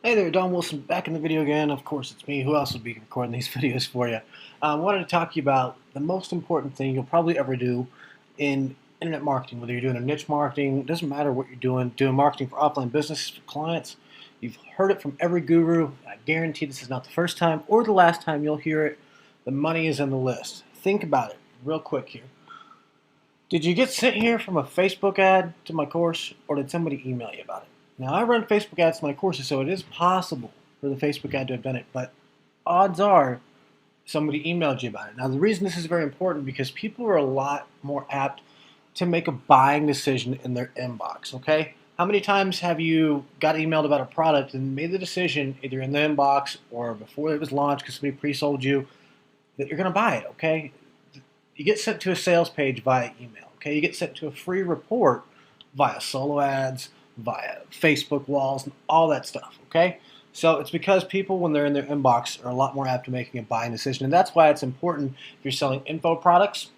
Hey there, Don Wilson, back in the video again. Of course, it's me. Who else would be recording these videos for you? I wanted to talk to you about the most important thing you'll probably ever do in internet marketing. Whether you're doing a niche marketing, doesn't matter what you're doing marketing for offline businesses, for clients. You've heard it from every guru. I guarantee this is not the first time or the last time you'll hear it. The money is in the list. Think about it real quick here. Did you get sent here from a Facebook ad to my course, or did somebody email you about it? Now, I run Facebook ads to my courses, so it is possible for the Facebook ad to have done it, but odds are somebody emailed you about it. Now, the reason this is very important because people are a lot more apt to make a buying decision in their inbox, okay? How many times have you got emailed about a product and made the decision either in the inbox or before it was launched because somebody pre-sold you that you're going to buy it, okay? You get sent to a sales page via email, okay? You get sent to a free report via solo ads, via Facebook walls, and all that stuff, okay? So it's because people, when they're in their inbox, are a lot more apt to making a buying decision, and that's why it's important if you're selling info products,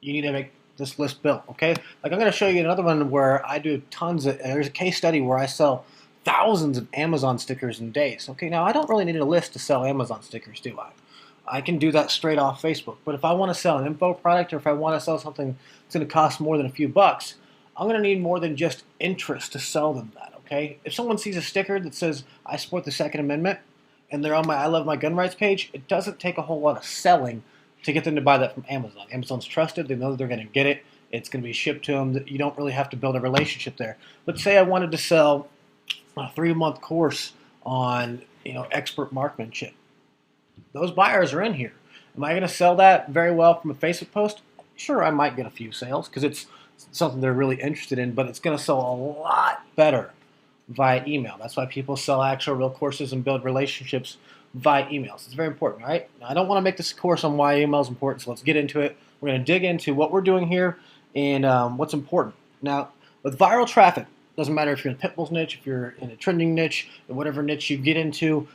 you need to make this list built, okay? Like I'm going to show you another one where I do tons of, there's a case study where I sell thousands of Amazon stickers in days. Okay, now I don't really need a list to sell Amazon stickers, do I? I can do that straight off Facebook. But if I want to sell an info product or if I want to sell something that's going to cost more than a few bucks, I'm going to need more than just interest to sell them that, okay? If someone sees a sticker that says, I support the Second Amendment, and they're on my I Love My Gun Rights page, it doesn't take a whole lot of selling to get them to buy that from Amazon. Amazon's trusted. They know that they're going to get it. It's going to be shipped to them. You don't really have to build a relationship there. Let's say I wanted to sell a 3-month course on expert marksmanship. Those buyers are in here. Am I going to sell that very well from a Facebook post? Sure, I might get a few sales because it's something they're really interested in, but it's going to sell a lot better via email. That's why people sell actual real courses and build relationships via emails. It's very important, right? Now, I don't want to make this course on why email is important, so let's get into it. We're going to dig into what we're doing here and what's important. Now, with viral traffic, doesn't matter if you're in a pitbull's niche, if you're in a trending niche, or whatever niche you get into,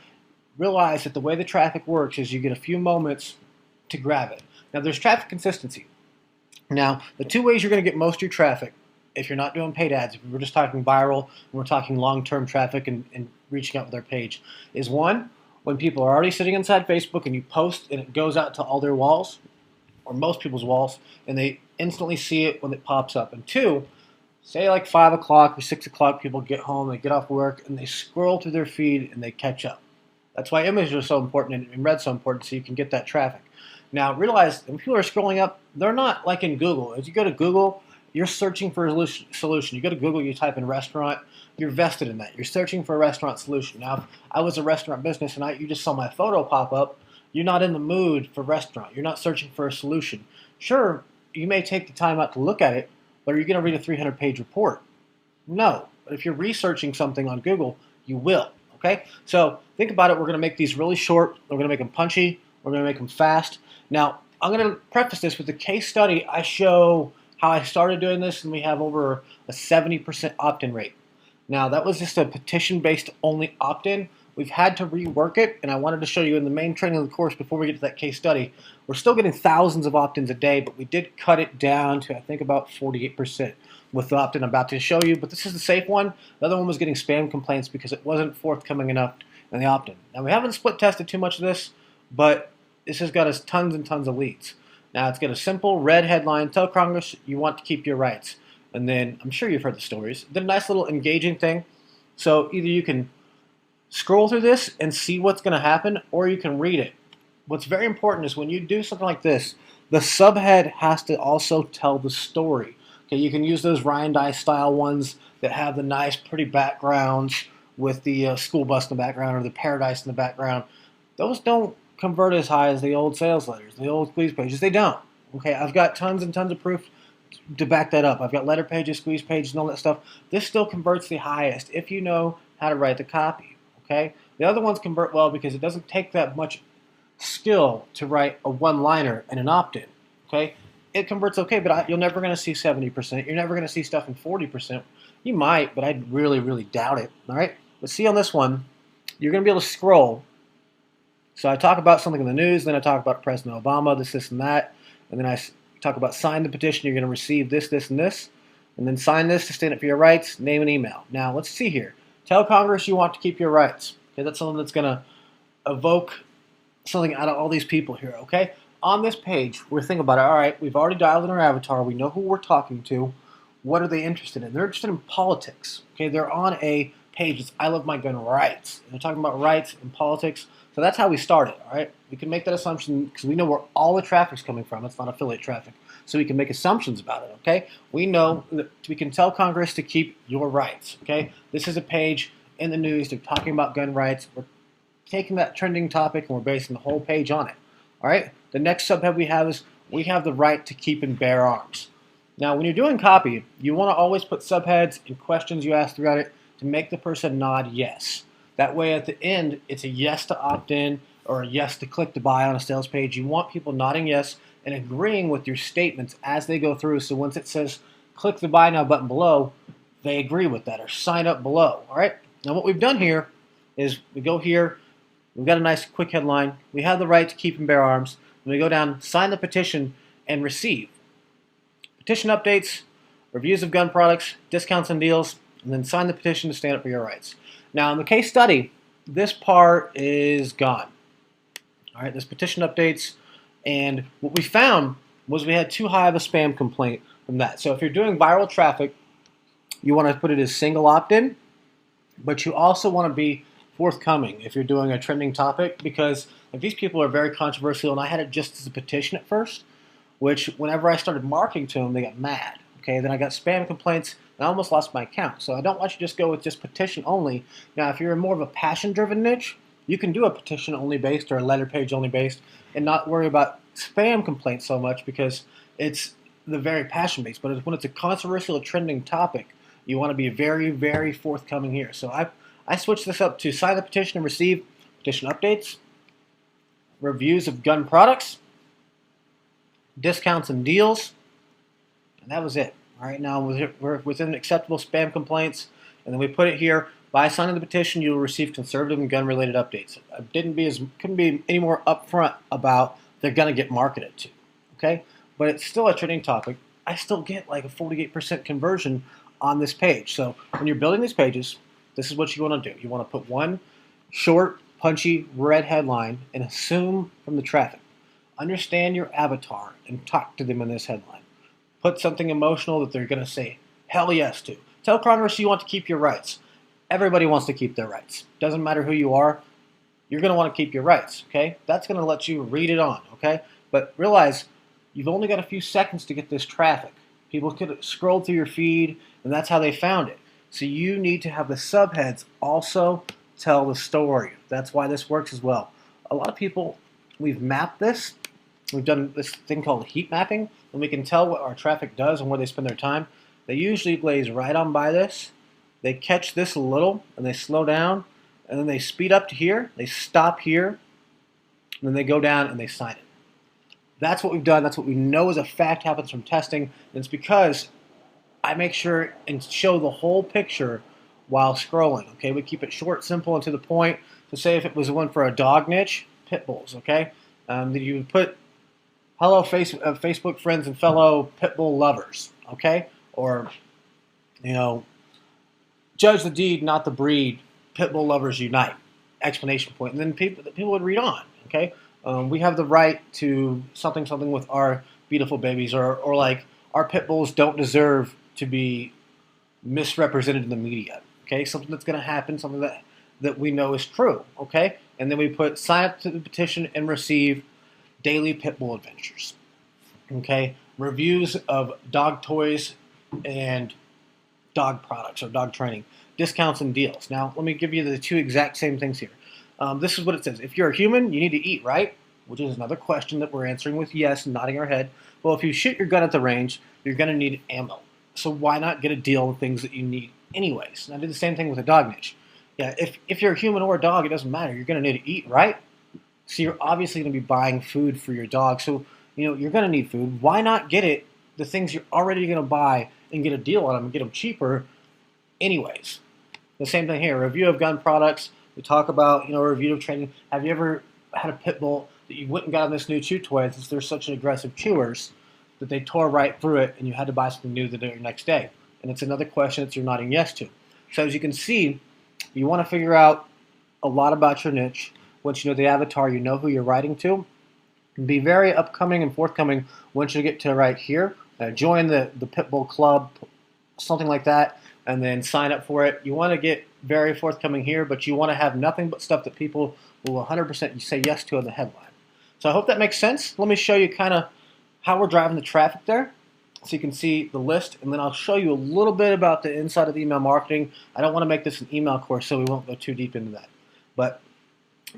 realize that the way the traffic works is you get a few moments to grab it. Now, there's traffic consistency. Now, the two ways you're going to get most of your traffic, if you're not doing paid ads, if we're just talking viral and we're talking long-term traffic and reaching out with their page, is one, when people are already sitting inside Facebook and you post and it goes out to all their walls, or most people's walls, and they instantly see it when it pops up. And two, say like 5 o'clock or 6 o'clock, people get home, they get off work, and they scroll through their feed and they catch up. That's why images are so important and red's so important, so you can get that traffic. Now, realize when people are scrolling up, they're not like in Google. As you go to Google, you're searching for a solution. You go to Google, you type in restaurant, you're vested in that. You're searching for a restaurant solution. Now, if I was a restaurant business and you just saw my photo pop up, you're not in the mood for restaurant. You're not searching for a solution. Sure, you may take the time out to look at it, but are you going to read a 300-page report? No. But if you're researching something on Google, you will. Okay? So think about it. We're going to make these really short. We're going to make them punchy. We're going to make them fast. Now, I'm going to preface this with a case study. I show how I started doing this, and we have over a 70% opt-in rate. Now, that was just a petition-based only opt-in. We've had to rework it, and I wanted to show you in the main training of the course before we get to that case study. We're still getting thousands of opt-ins a day, but we did cut it down to, I think, about 48% with the opt-in I'm about to show you. But this is the safe one. The other one was getting spam complaints because it wasn't forthcoming enough in the opt-in. Now, we haven't split tested too much of this, but this has got us tons and tons of leads. Now, it's got a simple red headline, tell Congress you want to keep your rights. And then, I'm sure you've heard the stories. Then a nice little engaging thing. So either you can scroll through this and see what's going to happen, or you can read it. What's very important is when you do something like this, the subhead has to also tell the story. Okay, you can use those Ryan Dye style ones that have the nice, pretty backgrounds with the school bus in the background or the paradise in the background. Those don't convert as high as the old sales letters, the old squeeze pages. They don't. Okay, I've got tons and tons of proof to back that up. I've got letter pages, squeeze pages, and all that stuff. This still converts the highest if you know how to write the copy. Okay, the other ones convert well because it doesn't take that much skill to write a one-liner and an opt-in. Okay, it converts okay, but you're never going to see 70%. You're never going to see stuff in 40%. You might, but I really, really doubt it. All right, but see on this one, you're going to be able to scroll. So I talk about something in the news, then I talk about President Obama, this, and that, and then I talk about sign the petition. You're going to receive this, and this, and then sign this to stand up for your rights. Name and email. Now let's see here. Tell Congress you want to keep your rights. Okay, that's something that's going to evoke something out of all these people here, okay? On this page, we're thinking about it. All right, we've already dialed in our avatar. We know who we're talking to. What are they interested in? They're interested in politics, okay? They're on a page that's I love my gun rights. They're talking about rights and politics. So that's how we started, all right? We can make that assumption because we know where all the traffic's coming from. It's not affiliate traffic. So we can make assumptions about it, okay? We know that we can tell Congress to keep your rights, okay? This is a page in the news. They're talking about gun rights. We're taking that trending topic and we're basing the whole page on it, all right? The next subhead we have is we have the right to keep and bear arms. Now, when you're doing copy, you want to always put subheads and questions you ask throughout it to make the person nod yes. That way, at the end, it's a yes to opt in or a yes to click to buy on a sales page. You want people nodding yes and agreeing with your statements as they go through. So once it says click the buy now button below, they agree with that or sign up below. All right. Now, what we've done here is we go here. We've got a nice quick headline. We have the right to keep and bear arms. Then we go down, sign the petition, and receive. Petition updates, reviews of gun products, discounts and deals, and then sign the petition to stand up for your rights. Now, in the case study, this part is gone. All right, this petition updates, and what we found was we had too high of a spam complaint from that. So if you're doing viral traffic, you want to put it as single opt-in, but you also want to be forthcoming if you're doing a trending topic because like, these people are very controversial, and I had it just as a petition at first, which whenever I started marketing to them, they got mad. Okay, then I got spam complaints, and I almost lost my account. So I don't want you to just go with just petition only. Now, if you're more of a passion-driven niche, you can do a petition only based or a letter page only based and not worry about spam complaints so much because it's the very passion based. But when it's a controversial or trending topic, you want to be very, very forthcoming here. So I switched this up to sign the petition and receive petition updates, reviews of gun products, discounts and deals, and that was it. All right, now we're within acceptable spam complaints, and then we put it here. By signing the petition, you will receive conservative and gun-related updates. I couldn't be any more upfront about they're going to get marketed to, okay? But it's still a trending topic. I still get like a 48% conversion on this page. So when you're building these pages, this is what you want to do. You want to put one short, punchy, red headline and assume from the traffic. Understand your avatar and talk to them in this headline. Put something emotional that they're going to say hell yes to. Tell Congress you want to keep your rights. Everybody wants to keep their rights. Doesn't matter who you are, you're going to want to keep your rights, okay? That's going to let you read it on, okay? But realize you've only got a few seconds to get this traffic. People could scroll through your feed, and that's how they found it. So you need to have the subheads also tell the story. That's why this works as well. A lot of people, we've mapped this. We've done this thing called heat mapping, and we can tell what our traffic does and where they spend their time. They usually glaze right on by this. They catch this a little, and they slow down, and then they speed up to here. They stop here, and then they go down, and they sign it. That's what we've done. That's what we know as a fact happens from testing, and it's because I make sure and show the whole picture while scrolling. Okay, we keep it short, simple, and to the point. So say if it was one for a dog niche, pit bulls, okay? Then you would put hello Facebook friends and fellow pit bull lovers, okay? Or, you know, judge the deed, not the breed, pit bull lovers unite, exclamation point. And then people would read on, okay? We have the right to something with our beautiful babies, or like our pit bulls don't deserve to be misrepresented in the media, okay? Something that's going to happen, something that we know is true, okay? And then we put sign up to the petition and receive daily pit bull adventures, okay? Reviews of dog toys and dog products or dog training, discounts and deals. Now, let me give you the two exact same things here. This is what it says. If you're a human, you need to eat, right? Which is another question that we're answering with yes and nodding our head. Well, if you shoot your gun at the range, you're going to need ammo. So why not get a deal on things that you need anyways? And I did the same thing with a dog niche. Yeah, if you're a human or a dog, it doesn't matter. You're going to need to eat, right? So you're obviously going to be buying food for your dog. So, you know, you're going to need food. Why not get it, the things you're already going to buy, and get a deal on them and get them cheaper anyways? The same thing here. Review of gun products. We talk about, you know, review of training. Have you ever had a pit bull that you went and got on this new chew toy since they're such an aggressive chewers that they tore right through it and you had to buy something new the next day? And it's another question that you're nodding yes to. So as you can see, You want to figure out a lot about your niche. Once you know the avatar, you know who you're writing to. Be very upcoming and forthcoming once you get to right here. Join the Pitbull Club, something like that, and then sign up for it. You want to get very forthcoming here, but you want to have nothing but stuff that people will 100% say yes to in the headline. So I hope that makes sense. Let me show you kind of how we're driving the traffic there, so you can see the list, and then I'll show you a little bit about the inside of email marketing. I don't want to make this an email course, so we won't go too deep into that. But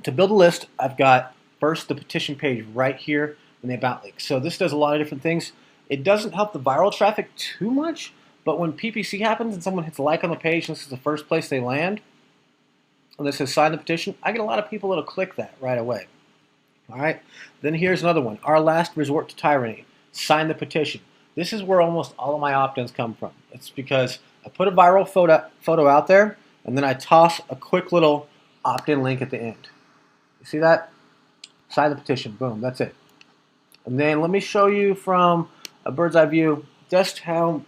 to build a list, I've got first the petition page right here in the About link. So this does a lot of different things. It doesn't help the viral traffic too much, but when PPC happens and someone hits like on the page, and this is the first place they land, and this says sign the petition, I get a lot of people that'll click that right away. All right, then here's another one. Our last resort to tyranny. Sign the petition. This is where almost all of my opt-ins come from. It's because I put a viral photo out there, and then I toss a quick little opt-in link at the end. You see that? Sign the petition. Boom. That's it. And then let me show you from a bird's eye view just how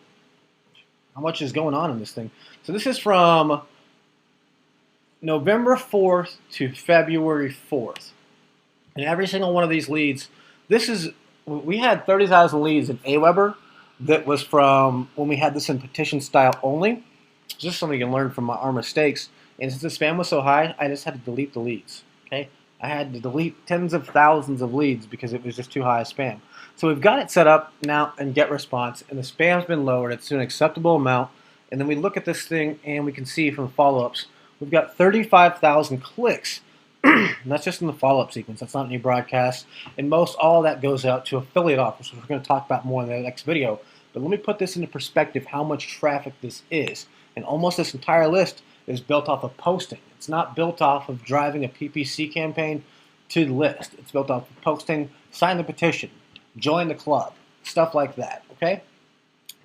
much is going on in this thing. So this is from November 4th to February 4th. And every single one of these leads, we had 30,000 leads in Aweber that was from when we had this in petition style only. Just something you can learn from our mistakes. And since the spam was so high, I just had to delete the leads. Okay, I had to delete tens of thousands of leads because it was just too high a spam. So we've got it set up now in get response, and the spam's been lowered. It's to an acceptable amount. And then we look at this thing, and we can see from follow-ups, we've got 35,000 clicks. That's just in the follow-up sequence. That's not any broadcast. And most all of that goes out to affiliate offers, which we're going to talk about more in the next video. But let me put this into perspective, how much traffic this is. And almost this entire list is built off of posting. It's not built off of driving a PPC campaign to the list. It's built off of posting, sign the petition, join the club, stuff like that, okay?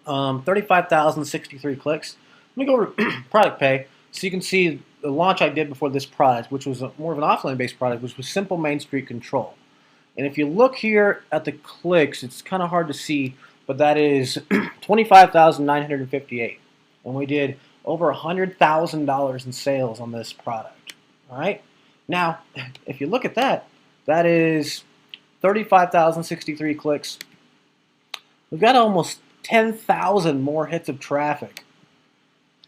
35,063 clicks. Let me go over to product pay so you can see the launch I did before this product, which was more of an offline-based product, which was Simple Main Street Control. And if you look here at the clicks, it's kind of hard to see, but that is 25,958. And we did over $100,000 in sales on this product. All right? Now, if you look at that, that is 35,063 clicks. We've got almost 10,000 more hits of traffic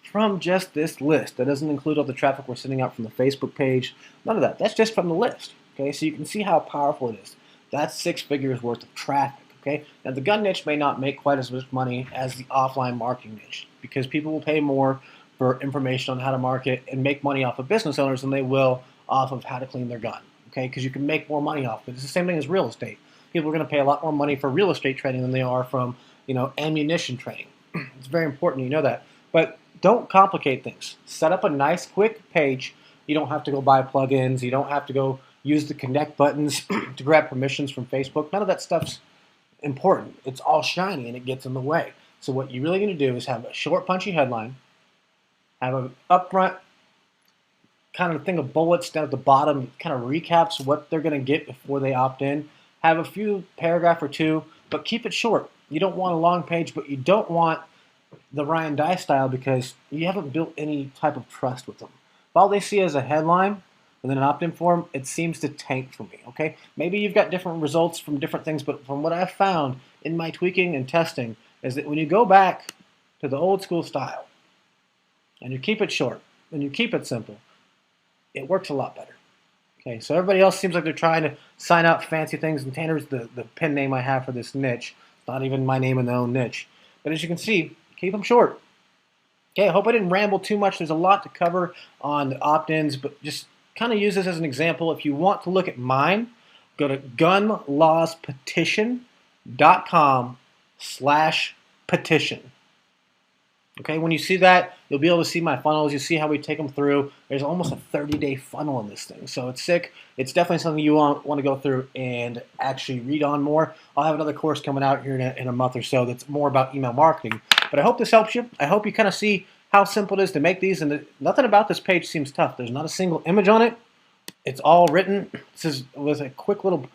from just this list. That doesn't include all the traffic we're sending out from the Facebook page. None of that. That's just from the list. Okay, so you can see how powerful it is. That's 6 figures worth of traffic. Okay, now the gun niche may not make quite as much money as the offline marketing niche because people will pay more for information on how to market and make money off of business owners than they will off of how to clean their gun. Okay, because you can make more money off it. It's the same thing as real estate. People are going to pay a lot more money for real estate trading than they are from, ammunition trading. It's very important you know that. But don't complicate things. Set up a nice, quick page. You don't have to go buy plugins. You don't have to go use the connect buttons to grab permissions from Facebook. None of that stuff's important. It's all shiny and it gets in the way. So what you're really going to do is have a short, punchy headline, have an upfront kind of thing of bullets down at the bottom, kind of recaps what they're going to get before they opt in. Have a few paragraph or two, but keep it short. You don't want a long page, but you don't want the Ryan Dye style because you haven't built any type of trust with them. If all they see as a headline and then an opt-in form, it seems to tank for me, okay? Maybe you've got different results from different things, but from what I've found in my tweaking and testing is that when you go back to the old school style and you keep it short and you keep it simple, it works a lot better. Okay, so everybody else seems like they're trying to sign out fancy things, and Tanner's the pen name I have for this niche. It's not even my name in the own niche. But as you can see, keep them short. Okay, I hope I didn't ramble too much. There's a lot to cover on the opt-ins, but just kind of use this as an example. If you want to look at mine, go to gunlawspetition.com/petition. Okay, when you see that, you'll be able to see my funnels. You see how we take them through. There's almost a 30-day funnel in this thing, so it's sick. It's definitely something you want to go through and actually read on more. I'll have another course coming out here in a month or so that's more about email marketing. But I hope this helps you. I hope you kind of see how simple it is to make these, and nothing about this page seems tough. There's not a single image on it. It's all written. This is with a quick little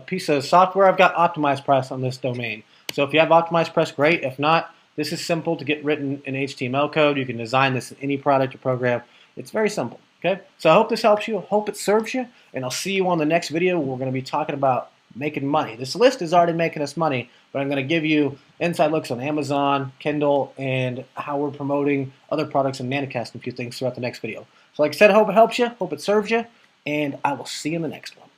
piece of software. I've got Optimized Press on this domain. So if you have Optimized Press, great. If not, this is simple to get written in HTML code. You can design this in any product or program. It's very simple. Okay, so I hope this helps you. Hope it serves you, and I'll see you on the next video. We're going to be talking about making money. This list is already making us money, but I'm going to give you inside looks on Amazon, Kindle, and how we're promoting other products and Nanocast and a few things throughout the next video. So like I said, I hope it helps you, hope it serves you, and I will see you in the next one.